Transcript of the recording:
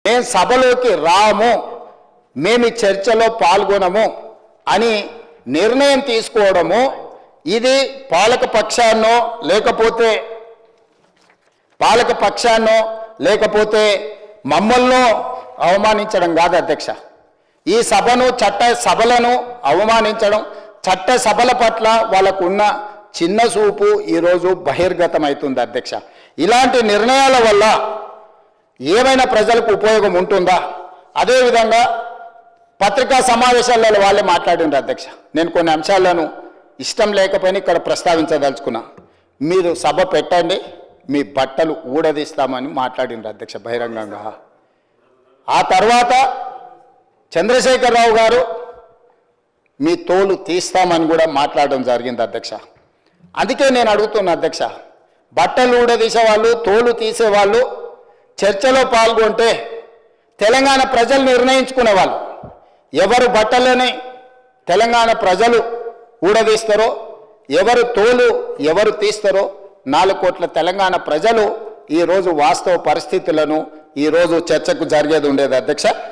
మేము సభలోకి రాము, మేము ఈ చర్చలో పాల్గొనము అని నిర్ణయం తీసుకోవడము ఇది పాలక పక్షాన్నో లేకపోతే మమ్మల్ని అవమానించడం కాదు అధ్యక్ష. ఈ చట్ట సభలను అవమానించడం, చట్ట సభల పట్ల వాళ్ళకు ఉన్న చిన్న చూపు ఈరోజు బహిర్గతమవుతుంది అధ్యక్ష. ఇలాంటి నిర్ణయాల వల్ల ఏమైనా ప్రజలకు ఉపయోగం ఉంటుందా? అదేవిధంగా పత్రికా సమావేశాలలో వాళ్ళే మాట్లాడిండ్రు అధ్యక్ష. నేను కొన్ని అంశాలను ఇష్టం లేకపోయినా ఇక్కడ ప్రస్తావించదలుచుకున్నా. మీరు సభ పెట్టండి, మీ బట్టలు ఊడదీస్తామని మాట్లాడిండ్రు అధ్యక్ష బహిరంగంగా. ఆ తర్వాత చంద్రశేఖరరావు గారు మీ తోలు తీస్తామని కూడా మాట్లాడడం జరిగింది అధ్యక్ష. అందుకే నేను అడుగుతున్నా అధ్యక్ష, బట్టలు ఊడదీసేవాళ్ళు, తోలు తీసేవాళ్ళు చర్చలో పాల్గొంటే తెలంగాణ ప్రజలు నిర్ణయించుకునేవాళ్ళు. ఎవరు బట్టలని తెలంగాణ ప్రజలు ఊడదీస్తారో, ఎవరు తోలు ఎవరు తీస్తారో 4 కోట్ల తెలంగాణ ప్రజలు ఈరోజు వాస్తవ పరిస్థితులను ఈరోజు చర్చకు జరిగేది ఉండేది అధ్యక్ష.